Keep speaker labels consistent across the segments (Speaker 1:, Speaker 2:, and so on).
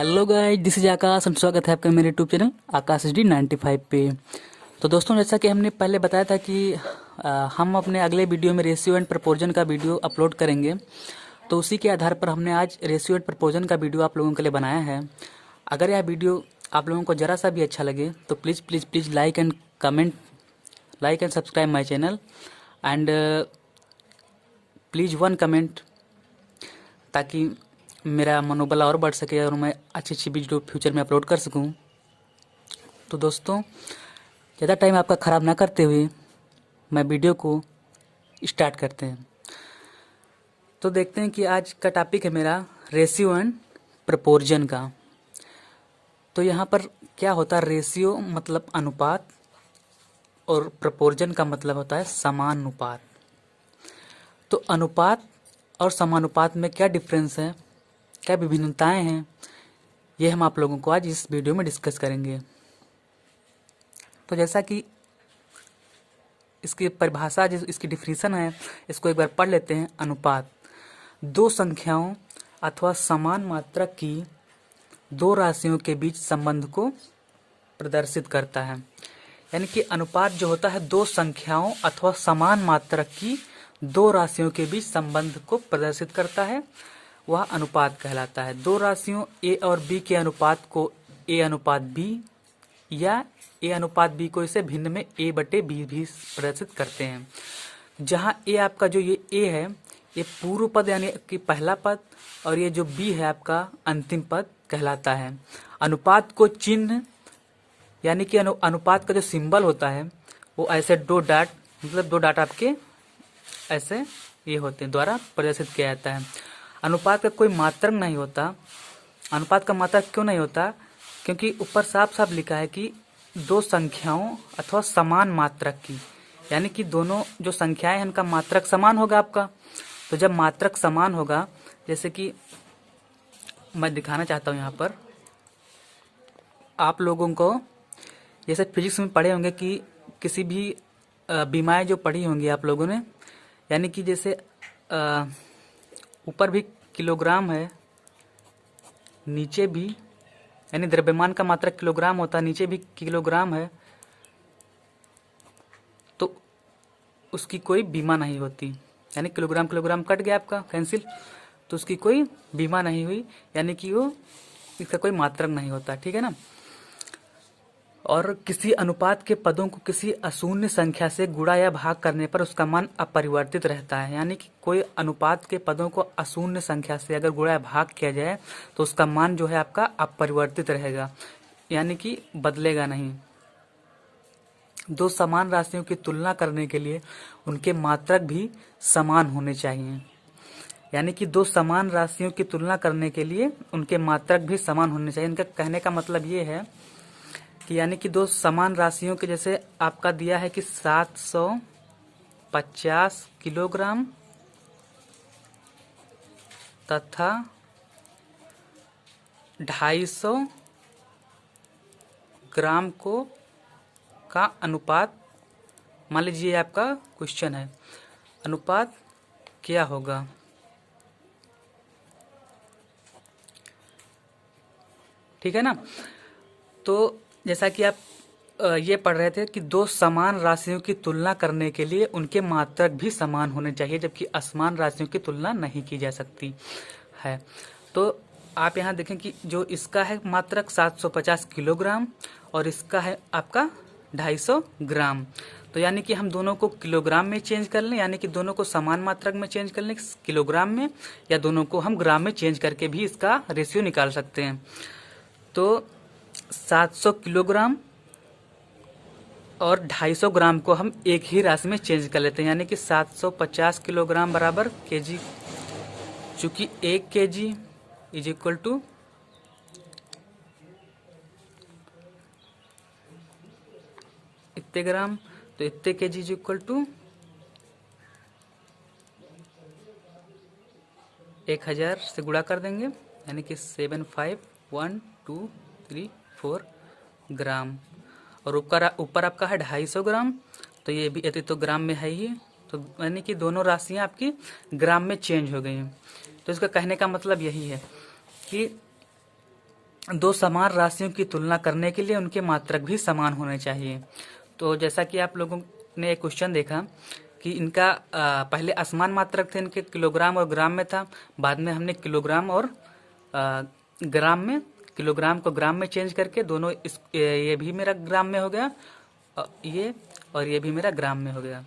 Speaker 1: Hello guys, this is Akash and स्वागत है आपका मेरे यूट्यूब चैनल आकाश HD 95 पे। तो दोस्तों, जैसा कि हमने पहले बताया था कि हम अपने अगले वीडियो में रेशियो एंड प्रपोर्जन का वीडियो अपलोड करेंगे। तो उसी के आधार पर हमने आज रेशियो एंड प्रपोर्जन का वीडियो आप लोगों के लिए बनाया है। अगर यह वीडियो आप लोगों को ज़रा सा भी अच्छा लगे तो please please please like and comment, like and subscribe my channel and please one comment, ताकि मेरा मनोबल और बढ़ सके और मैं अच्छी अच्छी वीडियो फ्यूचर में अपलोड कर सकूं। तो दोस्तों, ज़्यादा टाइम आपका ख़राब ना करते हुए मैं वीडियो को स्टार्ट करते हैं। तो देखते हैं कि आज का टॉपिक है मेरा रेशियो एंड प्रपोर्जन का। तो यहाँ पर क्या होता है, रेशियो मतलब अनुपात और प्रपोर्जन का मतलब होता है समानुपात। तो अनुपात और समानुपात में क्या डिफरेंस है, क्या विभिन्नताएं हैं, ये हम आप लोगों को आज इस वीडियो में डिस्कस करेंगे। तो जैसा कि इसकी परिभाषा, जो इसकी डिफिनीशन है, इसको एक बार पढ़ लेते हैं। अनुपात दो संख्याओं अथवा समान मात्रक की दो राशियों के बीच संबंध को प्रदर्शित करता है। यानी कि अनुपात जो होता है दो संख्याओं अथवा समान मात्रक की दो राशियों के बीच संबंध को प्रदर्शित करता है, वह अनुपात कहलाता है। दो राशियों ए और बी के अनुपात को ए अनुपात बी या ए अनुपात बी को इसे भिन्न में ए बटे बी भी प्रदर्शित करते हैं। जहाँ ए आपका जो ये ए है, ये पूर्व पद यानी कि पहला पद, और ये जो बी है आपका अंतिम पद कहलाता है। अनुपात को चिन्ह यानी कि अनुपात का जो सिंबल होता है वो ऐसे दो डाट, मतलब दो डाट आपके ऐसे ये होते हैं, द्वारा प्रदर्शित किया जाता है। अनुपात का कोई मात्रक नहीं होता। अनुपात का मात्रक क्यों नहीं होता? क्योंकि ऊपर साफ साफ लिखा है कि दो संख्याओं अथवा समान मात्रक की, यानी कि दोनों जो संख्याएं हैं उनका मात्रक समान होगा आपका। तो जब मात्रक समान होगा, जैसे कि मैं दिखाना चाहता हूँ यहाँ पर आप लोगों को, जैसे फिजिक्स में पढ़े होंगे कि किसी भी बीमाएं जो पढ़ी होंगी आप लोगों ने, यानी कि जैसे ऊपर भी किलोग्राम है, नीचे भी, यानी द्रव्यमान का मात्रक किलोग्राम होता है, नीचे भी किलोग्राम है, तो उसकी कोई बीमा नहीं होती। यानी किलोग्राम किलोग्राम कट गया आपका, कैंसिल, तो उसकी कोई बीमा नहीं हुई, यानी कि वो इसका कोई मात्रक नहीं होता। ठीक है ना। और किसी अनुपात के पदों को किसी अशून्य संख्या से गुणा या भाग करने पर उसका मान अपरिवर्तित रहता है। यानी कि कोई अनुपात के पदों को अशून्य संख्या से अगर गुणा या भाग किया जाए तो उसका मान जो है आपका अपरिवर्तित रहेगा, यानी कि बदलेगा नहीं। दो समान राशियों की तुलना करने के लिए उनके मात्रक भी समान होने चाहिए। यानी कि दो समान राशियों की तुलना करने के लिए उनके मात्रक भी समान होने चाहिए। इनका कहने का मतलब ये है कि यानी कि दो समान राशियों के, जैसे आपका दिया है कि 750 किलोग्राम तथा 250 ग्राम को का अनुपात, मान लीजिए आपका क्वेश्चन है, अनुपात क्या होगा? ठीक है ना। तो जैसा कि आप ये पढ़ रहे थे कि दो समान राशियों की तुलना करने के लिए उनके मात्रक भी समान होने चाहिए, जबकि असमान राशियों की तुलना नहीं की जा सकती है। तो आप यहाँ देखें कि जो इसका है मात्रक 750 किलोग्राम और इसका है आपका 250 ग्राम। तो यानी कि हम दोनों को किलोग्राम में चेंज कर लें, यानी कि दोनों को समान मात्रक में चेंज कर लें किलोग्राम में, या दोनों को हम ग्राम में चेंज करके भी इसका रेशियो निकाल सकते हैं। तो 700 किलोग्राम और 250 ग्राम को हम एक ही राशि में चेंज कर लेते हैं, यानी कि 750 किलोग्राम बराबर केजी, चूंकि 1 केजी इज इक्वल टू इतने ग्राम, तो इतने केजी इज इक्वल टू 1000 से गुणा कर देंगे, यानी कि 75123 ग्राम। और ऊपर आपका है 250 ग्राम, तो ये भी तो ग्राम में है ही, तो यानी कि दोनों राशियां आपकी ग्राम में चेंज हो गई हैं। तो इसका कहने का मतलब यही है कि दो समान राशियों की तुलना करने के लिए उनके मात्रक भी समान होने चाहिए। तो जैसा कि आप लोगों ने एक क्वेश्चन देखा कि इनका पहले असमान मात्रक थे, इनके किलोग्राम और ग्राम में था, बाद में हमने किलोग्राम और ग्राम में, किलोग्राम को ग्राम में चेंज करके दोनों ये भी मेरा ग्राम में हो गया ये, और ये भी मेरा ग्राम में हो गया।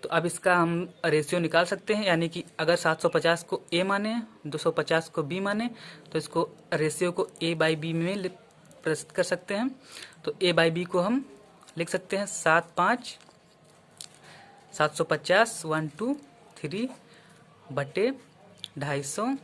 Speaker 1: तो अब इसका हम रेशियो निकाल सकते हैं, यानी कि अगर 750 को ए माने, 250 को बी माने, तो इसको रेशियो को ए बाई बी में प्रस्तुत कर सकते हैं। तो ए बाई बी को हम लिख सकते हैं 750 1 2 3 बटे 250,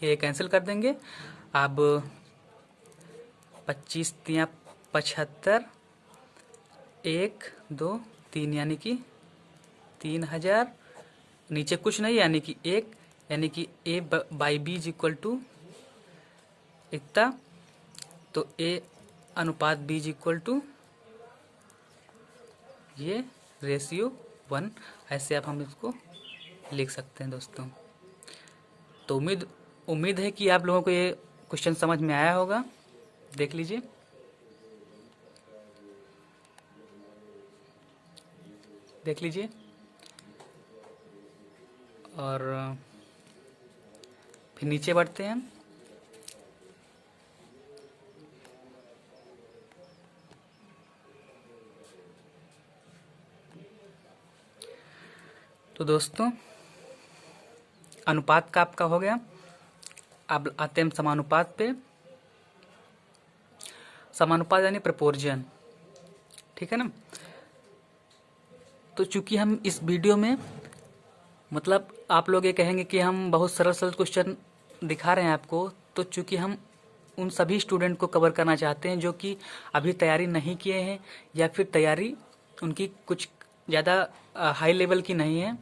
Speaker 1: ये कैंसिल कर देंगे। अब 25 तिया 75, 1 2 3 यानी कि 3000, नीचे कुछ नहीं यानी कि 1, यानी कि A by B is equal to इतना, तो ए अनुपात बी इज इक्वल टू ये रेशियो 1, ऐसे आप हम इसको लिख सकते हैं दोस्तों। तो उम्मीद है कि आप लोगों को ये क्वेश्चन समझ में आया होगा। देख लीजिए, देख लीजिए। और फिर नीचे बढ़ते हैं। तो दोस्तों अनुपात का आपका हो गया। अब आते हैं समानुपात पे। समानुपात यानी प्रपोर्जन, ठीक है ना। तो चूंकि हम इस वीडियो में मतलब आप लोग ये कहेंगे कि हम बहुत सरल सरल क्वेश्चन दिखा रहे हैं आपको, तो चूंकि हम उन सभी स्टूडेंट को कवर करना चाहते हैं जो कि अभी तैयारी नहीं किए हैं या फिर तैयारी उनकी कुछ ज़्यादा हाई लेवल की नहीं है,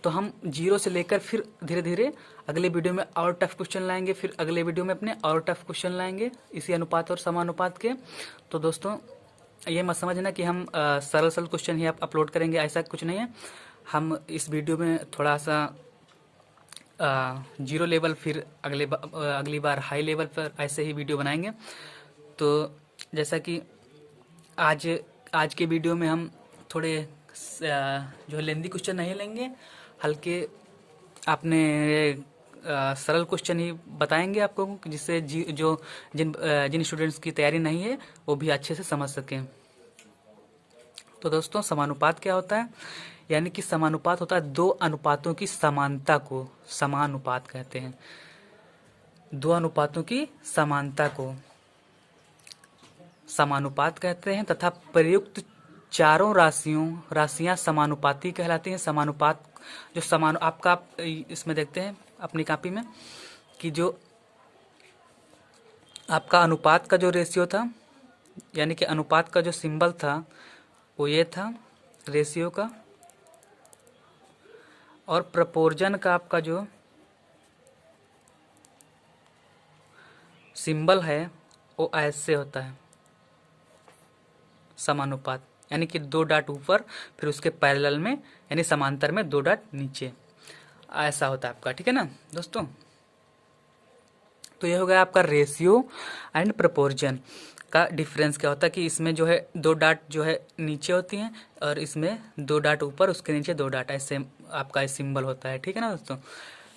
Speaker 1: तो हम जीरो से लेकर फिर धीरे धीरे अगले वीडियो में और टफ क्वेश्चन लाएंगे, फिर अगले वीडियो में अपने और टफ क्वेश्चन लाएंगे इसी अनुपात और समानुपात के। तो दोस्तों ये मत समझना कि हम सरल सरल क्वेश्चन ही अपलोड करेंगे, ऐसा कुछ नहीं है। हम इस वीडियो में थोड़ा सा जीरो लेवल, फिर अगली बार हाई लेवल पर ऐसे ही वीडियो बनाएंगे। तो जैसा कि आज के वीडियो में हम थोड़े जो लेंदी क्वेश्चन नहीं लेंगे, हल्के आपने सरल क्वेश्चन ही बताएंगे आपको, जिससे जिन स्टूडेंट्स की तैयारी नहीं है वो भी अच्छे से समझ सकें। तो दोस्तों समानुपात क्या होता है, यानी कि समानुपात होता है दो अनुपातों की समानता को समानुपात कहते हैं। दो अनुपातों की समानता को समानुपात कहते हैं, तथा प्रयुक्त चारों राशियां समानुपाती कहलाती हैं। समानुपात जो आपका इसमें देखते हैं अपनी कॉपी में कि जो आपका अनुपात का जो रेशियो था, यानी कि अनुपात का जो सिंबल था वो ये था रेशियो का, और प्रपोर्जन का आपका जो सिंबल है वो ऐसे होता है समानुपात, यानी कि 2 डॉट ऊपर फिर उसके पैरेलल में यानी समांतर में 2 डॉट नीचे, ऐसा होता है आपका, ठीक है ना दोस्तों। तो ये हो गया आपका रेशियो एंड प्रपोर्जन का डिफरेंस क्या होता है कि इसमें जो है 2 डॉट जो है नीचे होती हैं और इसमें 2 डॉट ऊपर, उसके नीचे 2 डॉट, ऐसे आपका सिंबल होता है, ठीक है ना दोस्तों।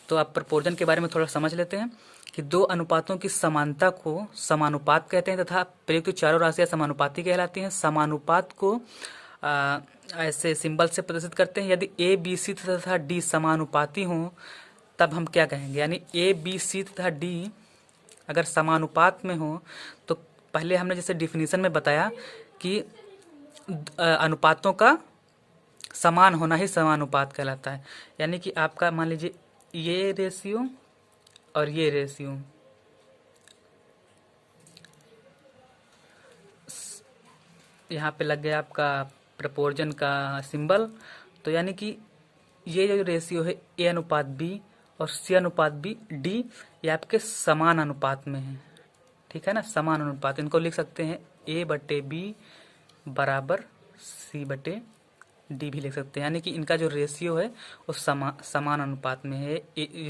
Speaker 1: तो आप प्रपोर्जन के बारे में थोड़ा समझ लेते हैं कि दो अनुपातों की समानता को समानुपात कहते हैं, तथा प्रयुक्त चारों राशियां समानुपाती कहलाती हैं। समानुपात को ऐसे सिंबल से प्रदर्शित करते हैं। यदि ए बी सी तथा डी समानुपाती हों तब हम क्या कहेंगे, यानी ए बी सी तथा डी अगर समानुपात में हो, तो पहले हमने जैसे डिफिनीशन में बताया कि अनुपातों का समान होना ही समानुपात कहलाता है। यानी कि आपका मान लीजिए ये रेशियो और ये रेशियो, यहाँ पे लग गया आपका प्रपोर्जन का सिंबल। तो यानी कि ये जो रेशियो है ए अनुपात बी और सी अनुपात बी डी, ये आपके समान अनुपात में है, ठीक है ना, समान अनुपात। इनको लिख सकते हैं ए बटे बी बराबर सी बटे डी भी लिख सकते हैं, यानी कि इनका जो रेशियो है वो समान अनुपात में है।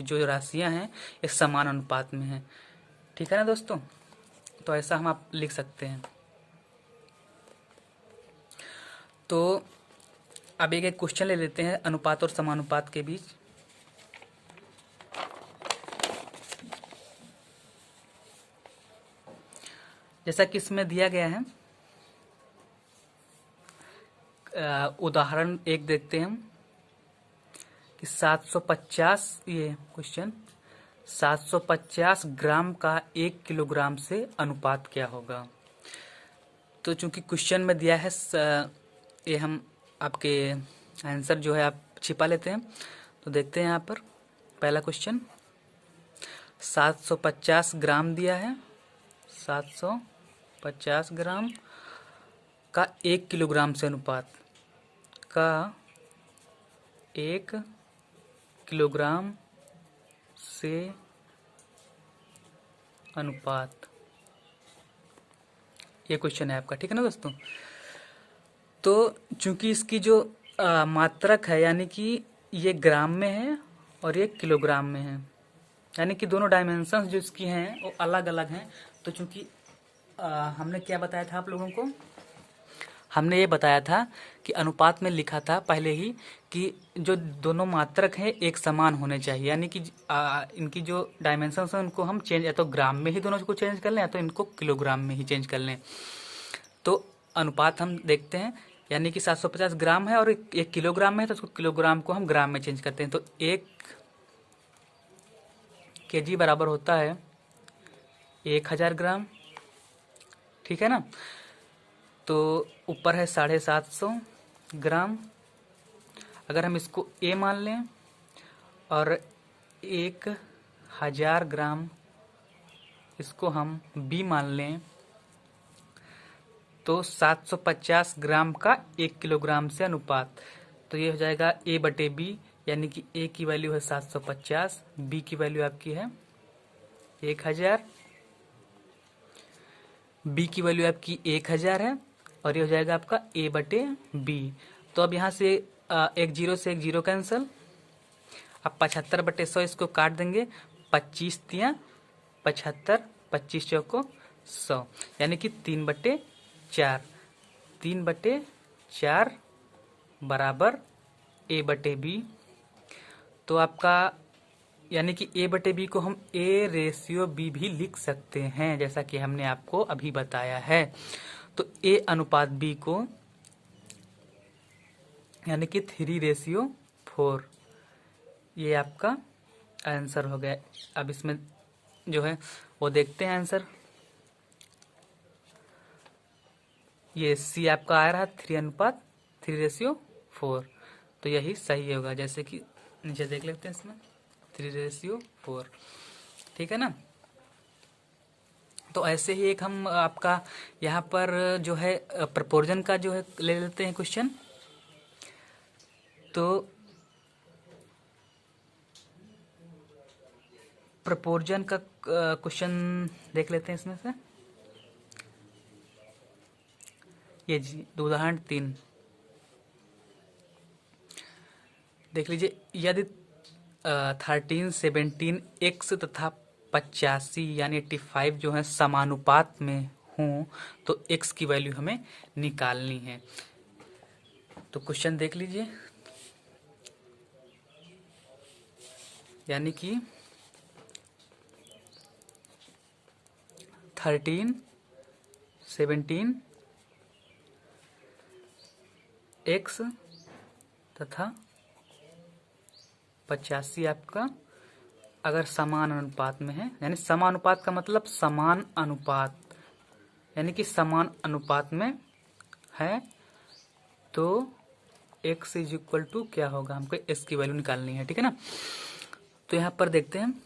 Speaker 1: जो राशियां हैं ये समान अनुपात में है, ठीक है ना दोस्तों। तो ऐसा हम आप लिख सकते हैं। तो अब एक एक क्वेश्चन ले लेते हैं अनुपात और समानुपात के बीच। जैसा कि इसमें दिया गया है, उदाहरण एक देखते हैं हम कि 750, ये क्वेश्चन 750 ग्राम का 1 किलोग्राम से अनुपात क्या होगा। तो चूंकि क्वेश्चन में दिया है ये हम आपके आंसर जो है आप छिपा लेते हैं। तो देखते हैं यहाँ पर पहला क्वेश्चन 750 ग्राम दिया है। 750 ग्राम का 1 किलोग्राम से अनुपात का 1 किलोग्राम से अनुपात, ये क्वेश्चन है आपका। ठीक है ना दोस्तों। तो चूंकि इसकी जो मात्रक है, यानी कि ये ग्राम में है और ये किलोग्राम में है, यानी कि दोनों डायमेंशंस जो इसकी हैं वो अलग अलग हैं। तो चूंकि हमने क्या बताया था आप लोगों को, हमने ये बताया था कि अनुपात में लिखा था पहले ही कि जो दोनों मात्रक हैं एक समान होने चाहिए, यानी कि इनकी जो डायमेंशंस हैं उनको हम चेंज या तो ग्राम में ही दोनों को चेंज कर लें या तो इनको किलोग्राम में ही चेंज कर लें। तो अनुपात हम देखते हैं, यानी कि 750 ग्राम है और 1 किलोग्राम में है, तो उसको किलोग्राम को हम ग्राम में चेंज करते हैं। तो 1 kg बराबर होता है 1000 ग्राम। ठीक है ना। तो ऊपर है 750 ग्राम। अगर हम इसको A मान लें और 1000 ग्राम इसको हम B मान लें, तो 750 ग्राम का 1 किलोग्राम से अनुपात, तो ये हो जाएगा A/B, यानी कि A की वैल्यू है 750, B की वैल्यू आपकी है 1000, B की वैल्यू आपकी 1000 है और ये हो जाएगा आपका A/B। तो अब यहाँ से एक जीरो से एक जीरो कैंसिल। अब 75/100 इसको काट देंगे, 25 तिया 75, 25 चौको 100, यानी कि 3/4, 3/4 बराबर A/B। तो आपका यानी कि A/B को हम A/B भी लिख सकते हैं, जैसा कि हमने आपको अभी बताया है। तो A अनुपात B को यानी कि 3/4, ये आपका आंसर हो गया। अब इसमें जो है वो देखते हैं आंसर। ये C आपका आ रहा है 3:3/4, तो यही सही होगा। जैसे कि नीचे देख लेते हैं इसमें 3/4, ठीक है ना। तो ऐसे ही एक हम आपका यहाँ पर जो है प्रपोर्जन का जो है ले लेते हैं क्वेश्चन। तो प्रपोर्जन का क्वेश्चन देख लेते हैं इसमें से। ये जी उदाहरण 3 देख लीजिए। यदि 13, 17 x तथा 85 यानी 85 जो है समानुपात में हों तो x की वैल्यू हमें निकालनी है। तो क्वेश्चन देख लीजिए, यानी कि 13, 17 x तथा 85 आपका अगर समान अनुपात में है, यानी समानुपात का मतलब समान अनुपात, यानी कि समान अनुपात में है, तो x इज इक्वल टू क्या होगा, हमको s की वैल्यू निकालनी है। ठीक है ना। तो यहाँ पर देखते हैं,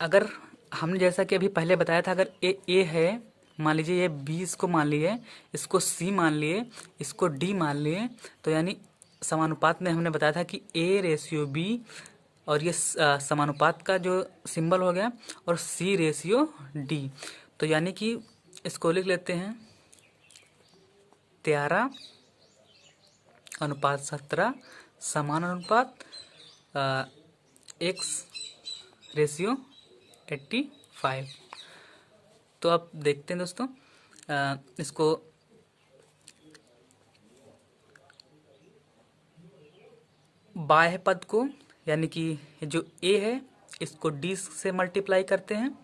Speaker 1: अगर हमने जैसा कि अभी पहले बताया था, अगर a है, मान लीजिए ये b इसको मान लिए, इसको c मान लिए, इसको d मान लिए, तो यानी समानुपात में हमने बताया था कि A/B और ये समानुपात का जो सिंबल हो गया और C/D। तो यानी कि इसको लिख लेते हैं 13:17 समान अनुपात x/85। 5। तो अब देखते हैं दोस्तों, इसको बाह्य पद को, यानी कि जो a है इसको d से मल्टीप्लाई करते हैं,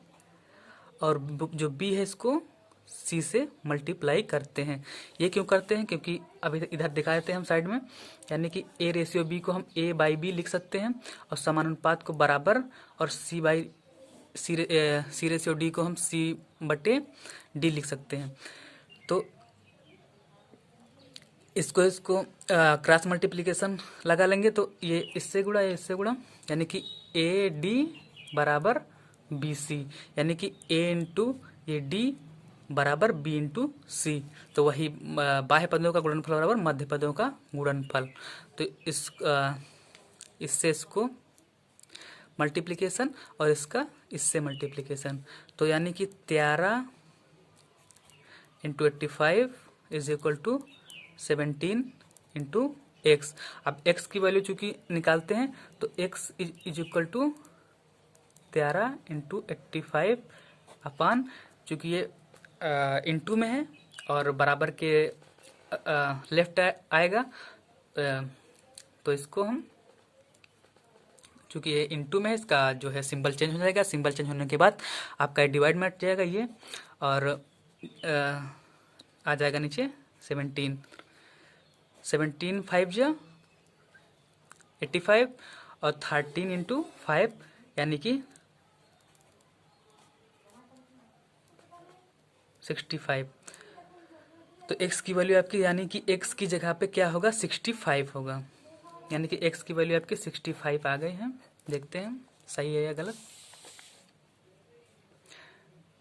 Speaker 1: और जो b है इसको c से मल्टीप्लाई करते हैं। ये क्यों करते हैं? क्योंकि अभी इधर दिखा देते हैं हम साइड में, यानी कि a रेशियो b को हम a बाई बी लिख सकते हैं, और समानुपात को बराबर, और सी रेशियो d को हम c बटे d लिख सकते हैं। तो इसको क्रॉस मल्टीप्लिकेशन लगा लेंगे, तो ये इससे गुणा, ये इससे गुणा, यानी कि ए डी बराबर बी सी, यानी कि ए इंटू ये डी बराबर बी इंटू सी। तो वही बाह्य पदों का गुणनफल बराबर मध्य पदों का गुणनफल। तो इससे इसको मल्टीप्लिकेशन, और इसका इससे मल्टीप्लिकेशन, तो यानी कि 13 into 85 is equal to 17 into X. अब एक्स की वैल्यू चूंकि निकालते हैं, तो X is equal to 13 into 85 upon, चूंकि ये इंटू में है और बराबर के लेफ्ट आएगा, तो इसको हम, चूंकि ये इंटू में है, इसका जो है सिंबल चेंज हो जाएगा। सिंबल चेंज होने के बाद आपका डिवाइड में हट जाएगा ये, और आ जाएगा नीचे 17 5 जा 85, और 13 इंटू 5 यानी कि 65। तो x की वैल्यू आपकी, यानी कि x की जगह पे क्या होगा, 65 होगा, यानी कि x की वैल्यू आपकी 65 आ गई है। देखते हैं सही है या गलत।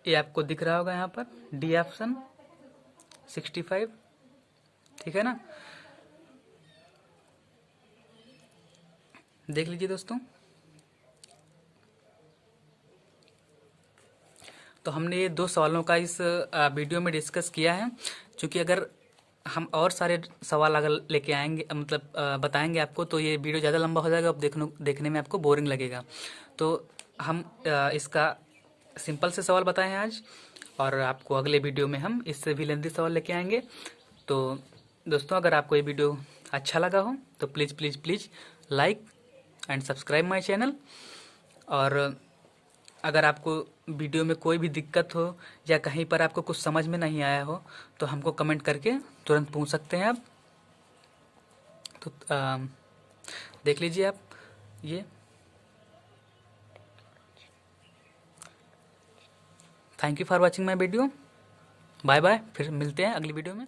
Speaker 1: ये आपको दिख रहा होगा यहाँ पर डी ऑप्शन 65, ठीक है ना। देख लीजिए दोस्तों, तो हमने ये 2 सवालों का इस वीडियो में डिस्कस किया है। क्योंकि अगर हम और सारे सवाल अगर लेके आएंगे, मतलब बताएंगे आपको, तो ये वीडियो ज़्यादा लंबा हो जाएगा, अब देखने में आपको बोरिंग लगेगा। तो हम इसका सिंपल से सवाल बताए हैं आज, और आपको अगले वीडियो में हम इससे भी लेंथी सवाल लेके आएंगे। तो दोस्तों, अगर आपको ये वीडियो अच्छा लगा हो तो please please please like and subscribe my channel. और अगर आपको वीडियो में कोई भी दिक्कत हो, या कहीं पर आपको कुछ समझ में नहीं आया हो, तो हमको कमेंट करके तुरंत पूछ सकते हैं आप। तो देख लीजिए आप ये। Thank you for watching my video. Bye bye, फिर मिलते हैं अगली वीडियो में।